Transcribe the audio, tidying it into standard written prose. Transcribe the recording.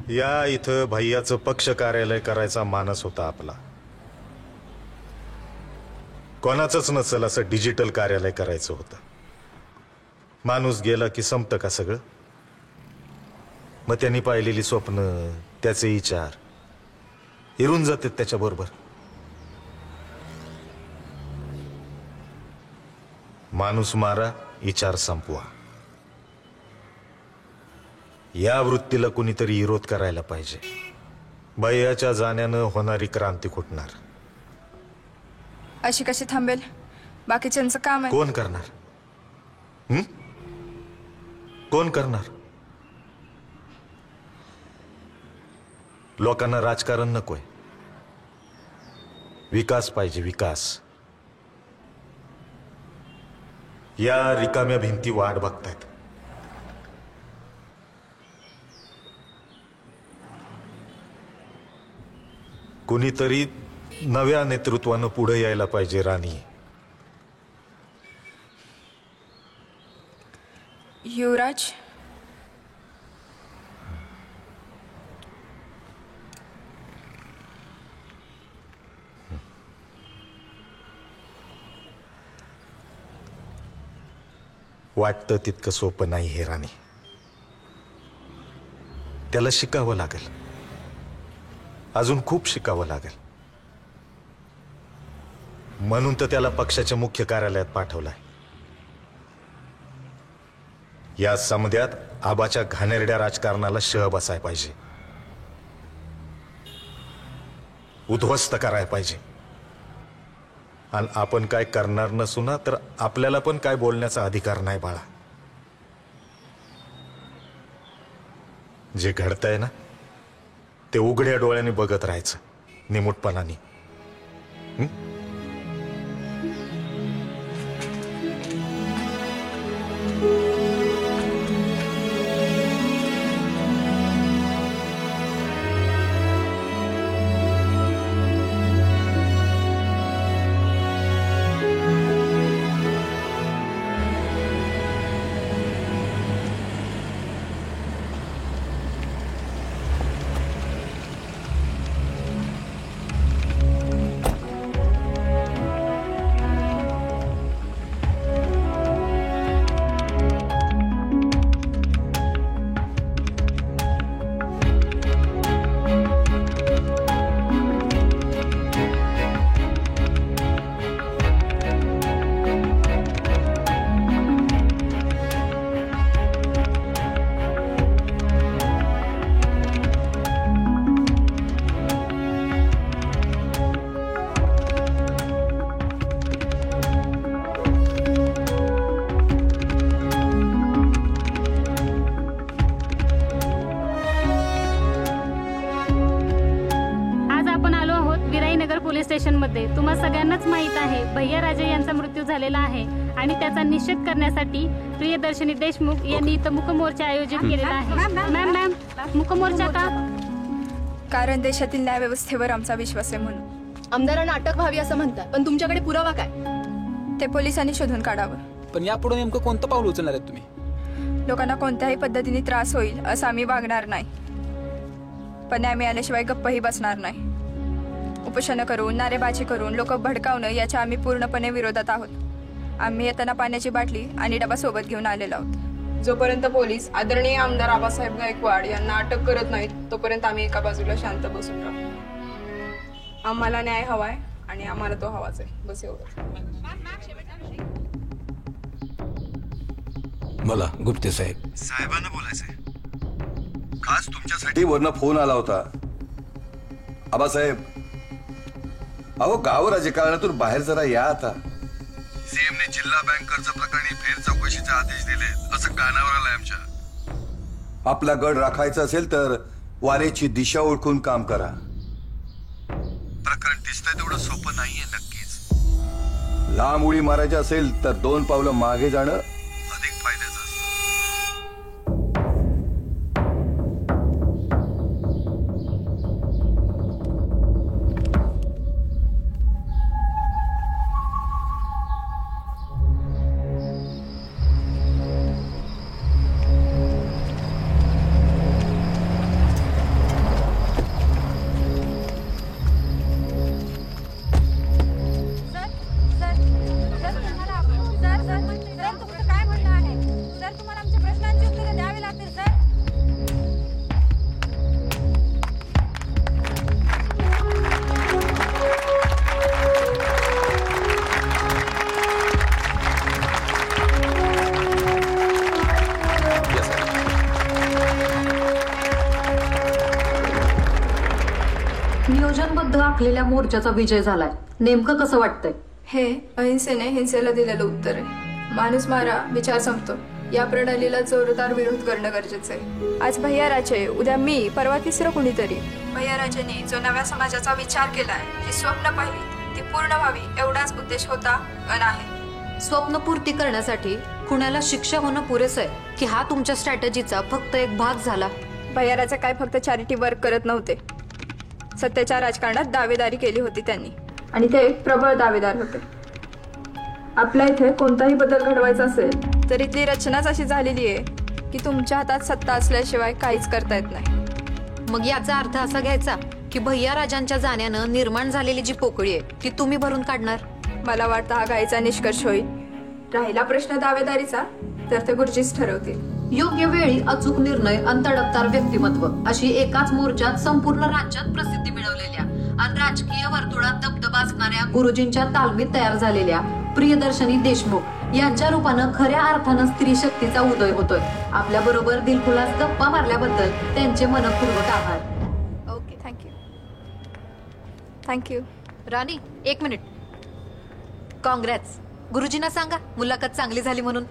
या इथं भैयाचं पक्ष कार्यालय करायचा मानस होता आपला. कोणाचंच नसेल असं डिजिटल कार्यालय करायचं होतं. माणूस गेला की संपतं का सगळं? मग त्यांनी पाहिलेली स्वप्न, त्याचे विचार हिरून जातात त्याच्याबरोबर. माणूस मारा, विचार संपवा. या वृत्तीला कुणीतरी विरोध करायला पाहिजे. भैयाच्या जाण्यानं होणारी क्रांती खुटणार. अशी कशी थांबेल? बाकीच्यांचं काम आहे. कोण करणार? कोण करणार? लोकांना राजकारण नकोय, विकास पाहिजे, विकास. या रिकाम्या भिंती वाट बघतायत. कुणीतरी नव्या नेतृत्वानं पुढे यायला पाहिजे. राणी, युवराज, वाटतं तितकं सोपं नाही हे राणी. त्याला शिकावं लागेल, अजून खूप शिकावं लागेल. म्हणून तर त्याला पक्षाच्या मुख्य कार्यालयात पाठवलाय. या समद्यात आबाच्या घाणेरड्या राजकारणाला शह बसाय पाहिजे, उद्ध्वस्त करायला पाहिजे. आणि आपण काय करणार नसू ना तर आपल्याला पण काय बोलण्याचा अधिकार नाही बाळा. जे घडतंय ना ते उघड्या डोळ्याने बघत राहायचं, निमूटपणाने. स्टेशनमध्ये तुम्हा सगळ्यांनाच माहित आहे भैयाराजे यांचा मृत्यू झालेला आहे आणि त्याचा निषेध करण्यासाठी प्रियदर्शनी देशमुख यांनी इथं मुकमोर्चा आयोजित केलेला आहे. मॅम मुकमोर्चा का? कारण देशातील न्यायव्यवस्थेवर आमचा विश्वास आहे म्हणून. आमदारांना अटक व्हावी असं म्हणतात, पण तुमच्याकडे पुरावा काय? ते पोलिसांनी शोधून काढावं. पण यापुढे नेमकं कोणतं पाऊल उचलणार आहेत तुम्ही? लोकांना कोणत्याही पद्धतीने त्रास होईल असं आम्ही वागणार नाही, पण न्याय मिळाल्याशिवाय गप्पही बसणार नाही. उपोषण करून, नारेबाजी करून लोक भडकावणं याच्या आम्ही पूर्णपणे विरोधात आहोत. आम्ही येताना पाण्याची बाटली आणि डबा सोबत घेऊन आलेलो आहोत. जोपर्यंत पोलीस आदरणीय आमदार आबासाहेब गायकवाड यांना अटक करत नाहीत तोपर्यंत आम्ही एका बाजूला शांत बसून राहू. आम्हाला न्याय हवाय आणि आम्हाला तो हवाच आहे, बस एवढंच. बोला गुप्ते साहेब. साहेबांना बोलायचंय. खास तुमच्यासाठी वरनं फोन आला होता. आबासाहेब, अहो गाव राजकारणातून बाहेर जरा या आता. सीएमने जिल्हा बँक कर्ज प्रकरणी फेर चौकशीचे आदेश दिले असं कानावर आलंय आमच्या. आपला गड राखायचा असेल तर वारेची दिशा ओळखून काम करा. प्रकरण दिसतंय तेवढं सोपं नाहीये नक्कीच. लांब उडी मारायची असेल तर 2 पावलं मागे जाणं अधिक फायद्याचं असतं. आखलेल्या मोर्चाचा विजय झालाय. नेमकं कसं वाटतंय? हे अहिंसेने हिंसेला दिलेलं उत्तर आहे. माणूस मारा, विचार संपतो. या प्रणालीला जोरदार विरोध करणं गरजेचं आहे. आज भैयाराजे, उद्या मी, परवा तिसरं कुणीतरी. भैयाराजेंनी जो नव्या समाजाचा विचार केलाय, जी स्वप्न पाहिली ती पूर्ण व्हावी एवढाच उद्देश होता अन आहे. स्वप्नपूर्ती करण्यासाठी खुण्याला शिक्षा होणं पुरेसं आहे की हा तुमच्या स्ट्रॅटेजीचा फक्त एक भाग झाला? भैयाराजे काय फक्त चॅरिटी वर्क करत नव्हते. सत्तेच्या राजकारणात दावेदारी केली होती त्यांनी, आणि ते एक प्रबळ दावेदार होते. आपल्या इथे कोणताही बदल घडवायचा असेल तर इथली रचनाच अशी झालेली आहे की तुमच्या हातात सत्ता असल्याशिवाय काहीच करता येत नाही. मग याचा अर्थ असा घ्यायचा की भैयाराजांच्या जाण्यानं निर्माण झालेली जी पोकळी आहे ती तुम्ही भरून काढणार? मला वाटतं हा घाईचा निष्कर्ष होईल. राहिला प्रश्न दावेदारीचा तर ते गुरुजीच ठरवतील. योग्य वेळी अचूक निर्णय आणि तडफदार व्यक्तिमत्व अशी एकाच मोर्चात संपूर्ण राज्यात प्रसिद्धी मिळवलेल्या आणि राजकीय वर्तुळात दबदबा असणाऱ्या गुरुजींच्या तालमीत तयार झालेल्या प्रियदर्शनी देशमुख यांच्या रूपानं खऱ्या अर्थानं स्त्री शक्तीचा उदय होतोय. आपल्या बरोबर दिलखुलास गप्पा मारल्याबद्दल त्यांचे मनपूर्वक आभार. Okay, thank you. थँक्यू. राणी, 1 मिनिट. काँग्रेस. गुरुजींना सांगा मुलाखत चांगली झाली म्हणून.